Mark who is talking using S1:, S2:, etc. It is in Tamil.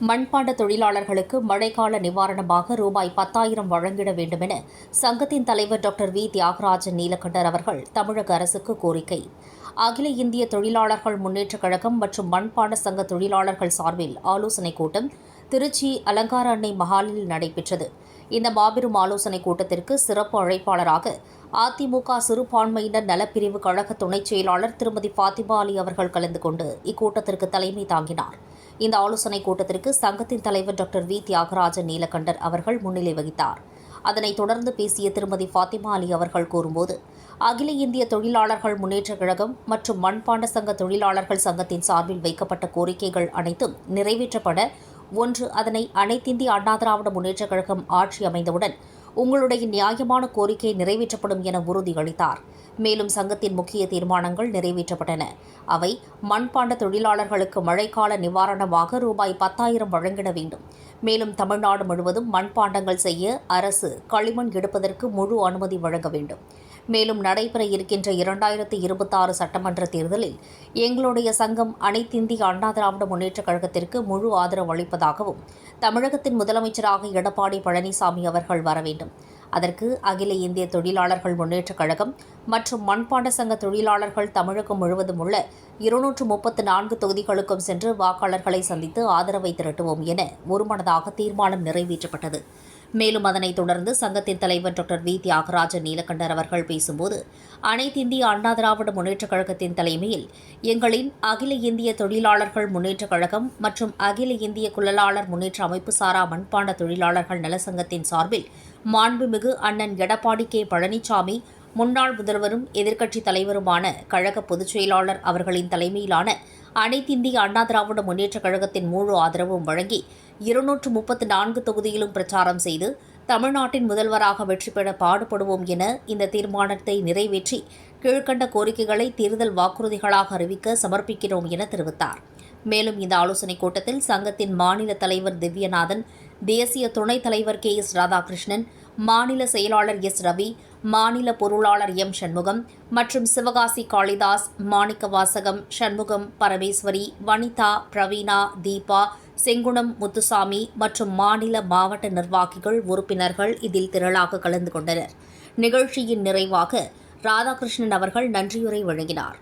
S1: மண்பாண்ட தொழிலாளர்களுக்கு மழைக்கால நிவாரணமாக ரூபாய் 10,000 வழங்கிட வேண்டுமென சங்கத்தின் தலைவர் டாக்டர் வி. தியாகராஜன் நீலகண்டர் அவர்கள் தமிழக அரசுக்கு கோரிக்கை. அகில இந்திய தொழிலாளர்கள் முன்னேற்றக் கழகம் மற்றும் மண்பாண்ட சங்க தொழிலாளர்கள் சார்பில் ஆலோசனைக் கூட்டம் திருச்சி அலங்கார அன்னை மஹாலில் நடைபெற்றது. இந்த மாபெரும் ஆலோசனைக் கூட்டத்திற்கு சிறப்பு அழைப்பாளராக அதிமுக சிறுபான்மையினர் நலப்பிரிவு கழக துணைச் செயலாளர் திருமதி ஃபாத்திமா அலி அவர்கள் கலந்து கொண்டு இக்கூட்டத்திற்கு தலைமை தாங்கினார். இந்த ஆலோசனைக் கூட்டத்திற்கு சங்கத்தின் தலைவர் டாக்டர் வி. தியாகராஜன் நீலகண்டர் அவர்கள் முன்னிலை வகித்தார். அதனைத் தொடர்ந்து பேசிய திருமதி ஃபாத்திமா அலி அவர்கள் கூறும்போது, அகில இந்திய தொழிலாளர்கள் முன்னேற்றக் கழகம் மற்றும் மண்பாண்ட சங்க தொழிலாளர்கள் சங்கத்தின் சார்பில் வைக்கப்பட்ட கோரிக்கைகள் அனைத்தும் நிறைவேற்றப்பட, ஒன்று, அதனை அனைத்திந்திய அண்ணா திராவிட முன்னேற்றக் கழகம் ஆட்சி அமைந்தவுடன் உங்களுடைய நியாயமான கோரிக்கை நிறைவேற்றப்படும் என உறுதியளித்தார். மேலும் சங்கத்தின் முக்கிய தீர்மானங்கள் நிறைவேற்றப்பட்டன. அவை மண்பாண்ட தொழிலாளர்களுக்கு மழைக்கால நிவாரணமாக ரூபாய் 10,000 வழங்கிட வேண்டும். மேலும் தமிழ்நாடு முழுவதும் மண்பாண்டங்கள் செய்ய அரசு களிமண் எடுப்பதற்கு முழு அனுமதி வழங்க வேண்டும். மேலும் நடைபெற இருக்கின்ற 2026 சட்டமன்ற தேர்தலில் எங்களுடைய சங்கம் அனைத்திந்திய அண்ணா திராவிட முன்னேற்றக் கழகத்திற்கு முழு ஆதரவு அளிப்பதாகவும், தமிழகத்தின் முதலமைச்சராக எடப்பாடி பழனிசாமி அவர்கள் வர வேண்டும். அதற்கு அகில இந்திய தொழிலாளர்கள் முன்னேற்றக் கழகம் மற்றும் மண்பாண்ட சங்க தொழிலாளர்கள் தமிழகம் முழுவதும் உள்ள 234 தொகுதிகளுக்கும் சென்று வாக்காளர்களை சந்தித்து ஆதரவை திரட்டுவோம் என ஒருமனதாக தீர்மானம் நிறைவேற்றப்பட்டது. மேலும் அதனைத் தொடர்ந்து சங்கத்தின் தலைவர் டாக்டர் வி. தியாகராஜன் நீலகண்டர் அவர்கள் பேசும்போது, அனைத்திந்திய அண்ணா திராவிட முன்னேற்றக் கழகத்தின் தலைமையில் எங்களின் அகில இந்திய தொழிலாளர்கள் முன்னேற்றக் கழகம் மற்றும் அகில இந்திய குழலாளர் முன்னேற்ற அமைப்பு சாரா மண்பாண்ட தொழிலாளர்கள் நலசங்கத்தின் சார்பில் மாண்புமிகு அண்ணன் எடப்பாடி கே. பழனிசாமி, முன்னாள் முதல்வரும் எதிர்க்கட்சித் தலைவருமான கழக பொதுச் செயலாளர் அவர்களின் தலைமையிலான அனைத்திந்திய அண்ணா திராவிட முன்னேற்றக் கழகத்தின் முழு ஆதரவும் வழங்கி 234 தொகுதியிலும் பிரச்சாரம் செய்து தமிழ்நாட்டின் முதல்வராக வெற்றி பெற பாடுபடுவோம் என இந்த தீர்மானத்தை நிறைவேற்றி கீழ்க்கண்ட கோரிக்கைகளை தேர்தல் வாக்குறுதிகளாக அறிவிக்க சமர்ப்பிக்கிறோம் என தெரிவித்தார். மேலும் இந்த ஆலோசனைக் கூட்டத்தில் சங்கத்தின் மாநில தலைவர் திவ்யநாதன், தேசிய துணைத் தலைவர் கே. எஸ். ராதாகிருஷ்ணன், மாநில செயலாளர் எஸ். ரவி, மாநில பொருளாளர் எம். சண்முகம் மற்றும் சிவகாசி காளிதாஸ், மாணிக்கவாசகம், சண்முகம், பரமேஸ்வரி, வனிதா, பிரவீனா, தீபா, செங்குணம் முத்துசாமி மற்றும் மாநில மாவட்ட நிர்வாகிகள், உறுப்பினர்கள் இதில் திரளாக கலந்து கொண்டனர். நிகழ்ச்சியின் நிறைவாக ராதாகிருஷ்ணன் அவர்கள் நன்றியுரை வழங்கினார்.